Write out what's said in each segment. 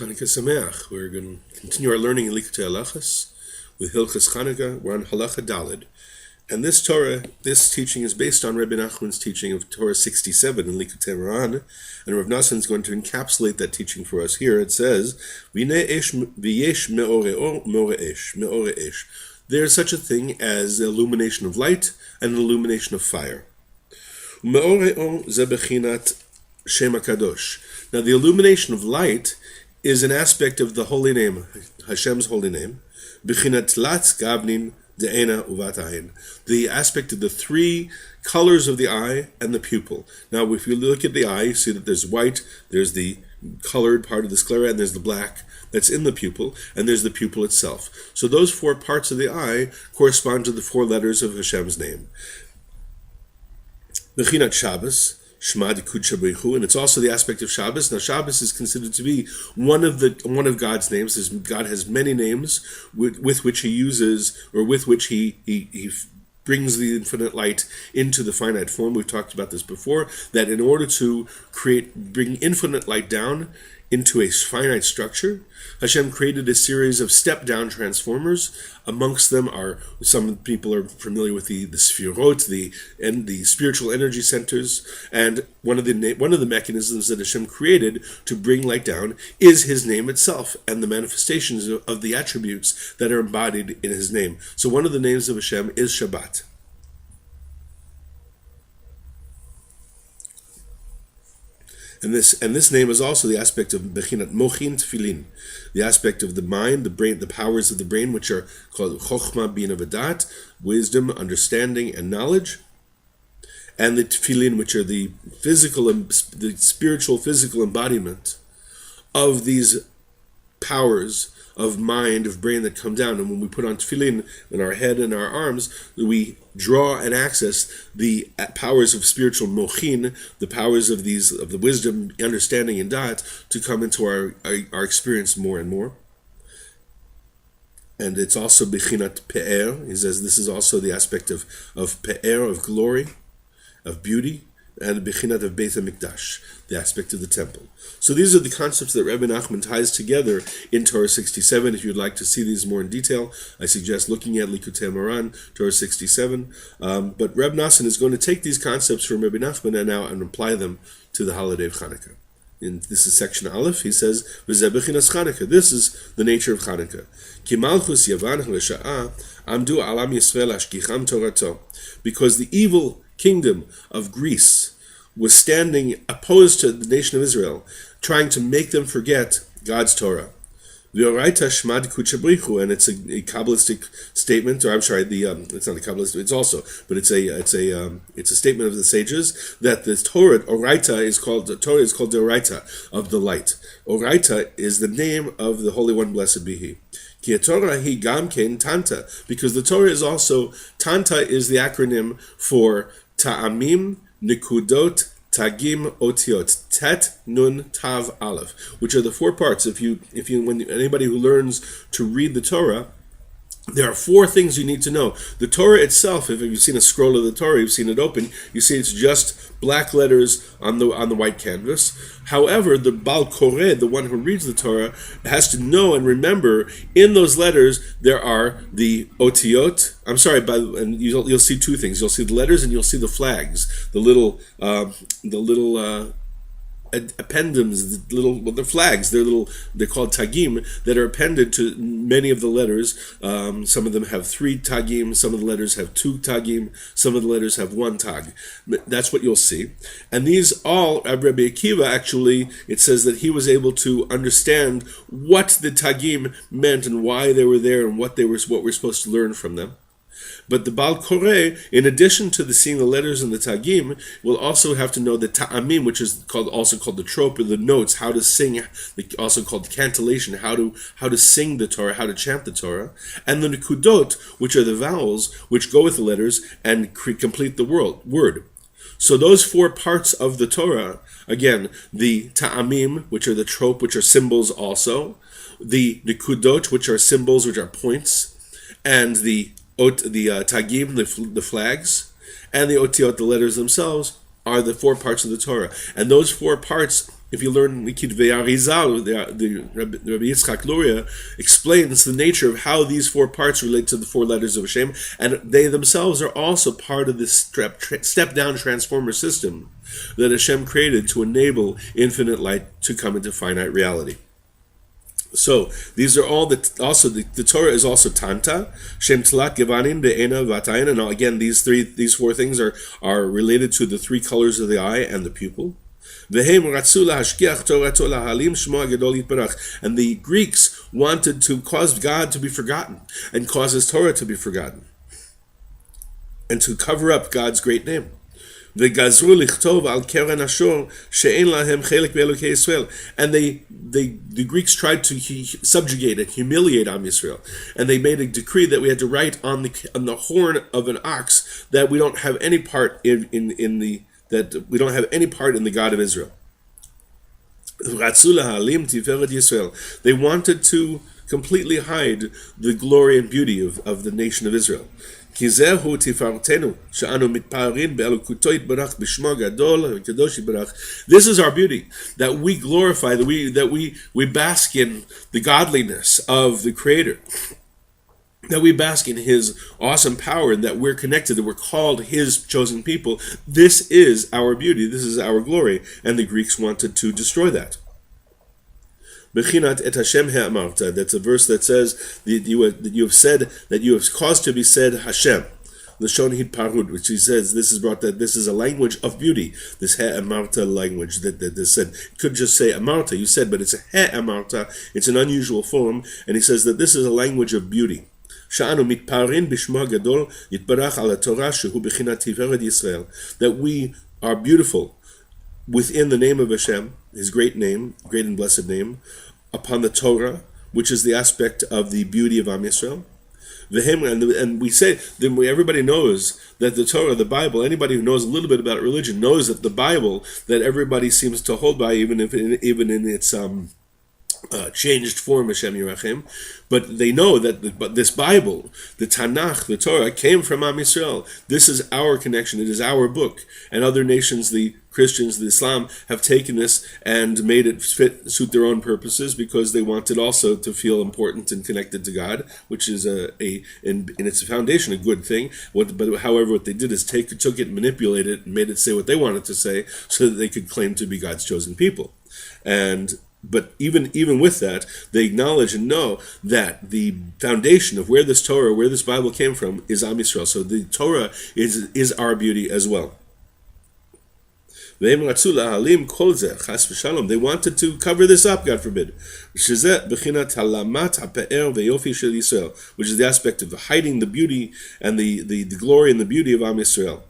Chanukah Sameach. We're going to continue our learning in Likutei Halachos with Hilchos Chanukah. We're on Halacha Daled. And this teaching is based on Rabbi Nachman's teaching of Torah 67 in Likutei Moran. And Rav Nassan is going to encapsulate that teaching for us here. It says, V'yesh me'ore esh. There's such a thing as the illumination of light and an illumination of fire. Me'ore ze bechinat Shem HaKadosh. Now the illumination of light is an aspect of the holy name, Hashem's holy name, Bechinat Latz Gavnin De'ena Uvat Ayin, the aspect of the three colors of the eye and the pupil. Now if you look at the eye, you see that there's white, there's the colored part of the sclera, and there's the black that's in the pupil, and there's the pupil itself. So those four parts of the eye correspond to the four letters of Hashem's name. Bechinat Shabbos, Shema Dikudsha B'Hu, and it's also the aspect of Shabbos. Now, Shabbos is considered to be one of God's names. God has many names with which He uses, or with which He brings the infinite light into the finite form. We've talked about this before. That in order to bring infinite light down into a finite structure, Hashem created a series of step-down transformers. Amongst them are, some people are familiar with the sefirot, the spiritual energy centers, and one of the mechanisms that Hashem created to bring light down is His name itself and the manifestations of the attributes that are embodied in His name. So one of the names of Hashem is Shabbat. And this name is also the aspect of Bechinat Mochin Tefillin, the aspect of the mind, the brain, the powers of the brain, which are called Chochmah, Bina V'dat, wisdom, understanding, and knowledge, and the Tefillin, which are the spiritual, physical embodiment of these powers of mind, of brain that come down. And when we put on tefillin in our head and our arms, we draw and access the powers of spiritual mochin, the powers of the wisdom, understanding, and da'at to come into our experience more and more. And it's also bechinat pe'er. He says this is also the aspect of pe'er, of glory, of beauty, and bechinat of Beit HaMikdash, the aspect of the temple. So these are the concepts that Rabbi Nachman ties together in Torah 67. If you'd like to see these more in detail, I suggest looking at Likutei Moran, Torah 67. But Rabbi Nassan is going to take these concepts from Rabbi Nachman and apply them to the holiday of Chanukah. This is section Aleph. He says, "V'zeh bechinas Chanukah." This is the nature of Chanukah. Ki malchus Yavan ha'resha'a amdu alam Yisrael ashkicham Torato. Because the evil kingdom of Greece was standing opposed to the nation of Israel, trying to make them forget God's Torah. And it's a Kabbalistic statement, or I'm sorry, it's not a Kabbalist, it's also, but it's a statement of the sages that the Torah, Oraita, is called the Oraita of the light. Oraita is the name of the Holy One, blessed be He. Ki Torah hi gam ken Tanta, because the Torah is also, Tanta is the acronym for Ta'amim, Nikudot, Tagim, Otiot, Tet, Nun, Tav, Aleph, which are the four parts. When anybody who learns to read the Torah, there are four things you need to know. The Torah itself, if you've seen a scroll of the Torah, you've seen it open, you see it's just black letters on the white canvas. However, the Bal Koreh, the one who reads the Torah, has to know and remember in those letters there are the Otiot. And you'll see two things. You'll see the letters and you'll see the flags, the little appendums, the flags. They're called tagim, that are appended to many of the letters. Some of them have 3 tagim, some of the letters have 2 tagim, some of the letters have 1 tag. That's what you'll see. And these all, Rabbi Akiva, actually, it says that he was able to understand what the tagim meant and why they were there and what we're supposed to learn from them. But the Bal Koreh, in addition to seeing the letters and the tagim, will also have to know the ta'amim, which is also called the trope, or the notes, how to sing, also called the cantillation, how to sing the Torah, how to chant the Torah, and the nikudot, which are the vowels, which go with the letters and complete the word. So those four parts of the Torah, again, the ta'amim, which are the trope, which are symbols also, the nikudot, which are symbols, which are points, and the tagim, the flags, and the otiot, the letters themselves, are the four parts of the Torah. And those four parts if you learn Likutei Arizal, the Rabbi Yitzchak Luria explains the nature of how these four parts relate to the four letters of Hashem, and they themselves are also part of this step-down transformer system that Hashem created to enable infinite light to come into finite reality. So these are all the Torah is also Tanta, Shem Tlat Gevanim Be'ena Vatayin, and again these four things are related to the three colors of the eye and the pupil. And the Greeks wanted to cause God to be forgotten and cause His Torah to be forgotten and to cover up God's great name. And the Greeks tried to subjugate and humiliate Am Yisrael, and they made a decree that we had to write on the horn of an ox that we don't have any part in the God of Israel. They wanted to completely hide the glory and beauty of the nation of Israel. This is our beauty, that we glorify, that we bask in the godliness of the Creator, that we bask in His awesome power, and that we're connected, that we're called His chosen people. This is our beauty, this is our glory, and the Greeks wanted to destroy that. Bechinat et Hashem he'amarta. That's a verse that says that you have said, that you have caused to be said Hashem. Lashon Hitparud, which he says this is a language of beauty. This he'amarta language that said, it could just say amarta, you said, but it's a he'amarta. It's an unusual form, and he says that this is a language of beauty. Sha'anu mitparin b'shmo gadol yitbarach ala Torah shehu bechinat tiferet Yisrael. That we are beautiful within the name of Hashem, His great name, great and blessed name, upon the Torah, which is the aspect of the beauty of Am Yisrael. And we say, everybody knows that the Torah, the Bible, anybody who knows a little bit about religion knows that the Bible, that everybody seems to hold by, even in its changed form, Hashem Yerachem, but they know that this Bible, the Tanakh, the Torah, came from Am Yisrael. This is our connection. It is our book. And other nations, the Christians, the Islam, have taken this and made it suit their own purposes, because they wanted also to feel important and connected to God, which is in its foundation a good thing. However, what they did is took it, manipulated it, and made it say what they wanted to say, so that they could claim to be God's chosen people. But even with that, they acknowledge and know that the foundation of where this Torah, where this Bible came from, is Am Yisrael. So the Torah is our beauty as well. They wanted to cover this up, God forbid. Which is the aspect of hiding the beauty and the glory and the beauty of Am Yisrael.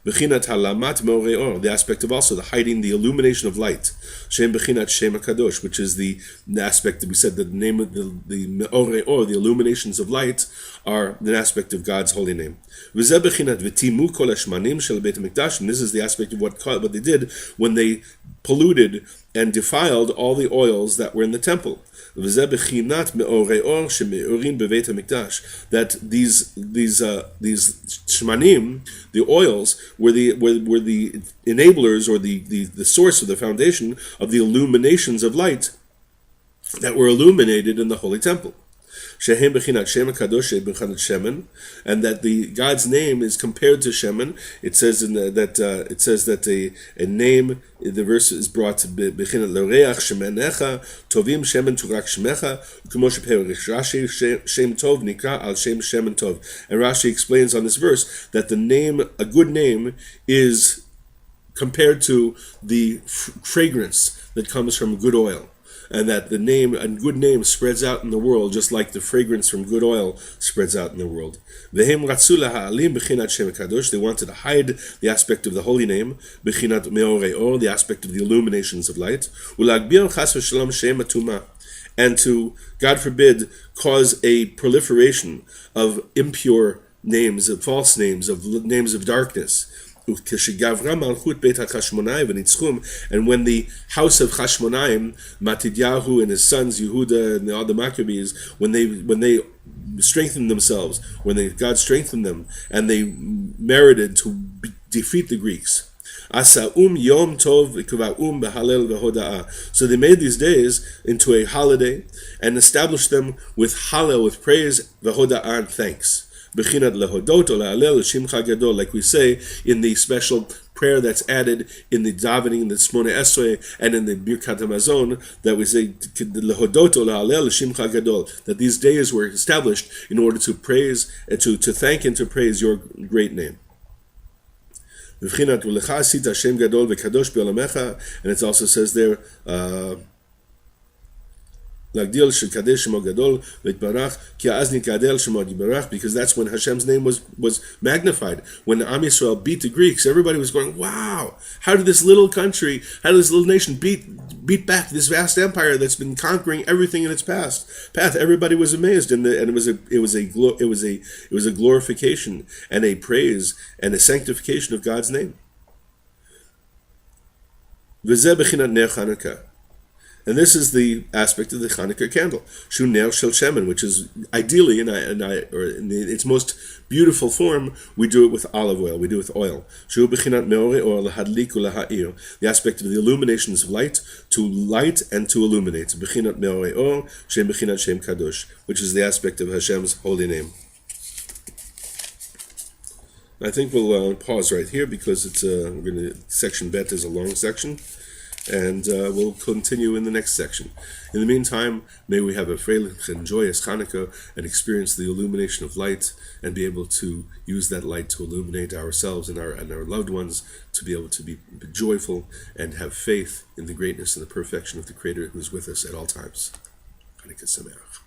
The aspect of also the hiding the illumination of light, Shem Bechinat Shem HaKadosh, which is the aspect that we said that the name of the Meorei Or, the illuminations of light, are the aspect of God's holy name. And this is the aspect of what they did when they polluted and defiled all the oils that were in the temple. That these shmanim, the oils, were the enablers, or the source of the foundation of the illuminations of light that were illuminated in the holy temple. And that the God's name is compared to Shemen. It says that a name, the verse is brought to Bechinat L'Oreach Shemenecha Tovim Shemen Turak Shemecha K'mo Sheperish Rashi Shem Tov Nikra Al Shem Shemen Tov. And Rashi explains on this verse that the name, a good name, is compared to the fragrance that comes from good oil. And that the name, a good name, spreads out in the world, just like the fragrance from good oil spreads out in the world. They wanted to hide the aspect of the holy name, the aspect of the illuminations of light, and to, God forbid, cause a proliferation of impure names, of false names, of names of darkness. And when the house of Chashmonaim, Matidyahu and his sons Yehuda and all the Maccabees, when they strengthened themselves, God strengthened them, and they merited to defeat the Greeks, Asa'um yom tov v'kava'um b'halel v'hoda'ah. So they made these days into a holiday and established them with halel, with praise, v'hoda'ah, and thanks. B'chinat lehodot o la'alel l'shimcha gadol, like we say in the special prayer that's added in the davening, in the Shmona Esrei, and in the Birkat HaMazon, that we say lehodot o la'alel l'shimcha gadol, that these days were established in order to praise and to thank and to praise your great name. And it also says there, because that's when Hashem's name was magnified. When Am Yisrael beat the Greeks, everybody was going, wow, how did this little country, how did this little nation beat back this vast empire that's been conquering everything in its path? Everybody was amazed, and it was a glorification and a praise and a sanctification of God's name. And this is the aspect of the Chanukah candle, Shu Ner Shel Shemen, which is ideally, in its most beautiful form, we do it with olive oil. We do it with oil. Shu Bechinat Meore or Lahadlik Ulaha'ir, the aspect of the illuminations of light, to light and to illuminate. Bechinat Meore or Shem Bechinat Shem Kadosh, which is the aspect of Hashem's holy name. I think we'll pause right here because it's section Bet is a long section. And we'll continue in the next section. In the meantime, may we have a freilich and joyous Chanukah and experience the illumination of light and be able to use that light to illuminate ourselves and our loved ones, to be able to be joyful and have faith in the greatness and the perfection of the Creator who is with us at all times. Chanukah Sameach.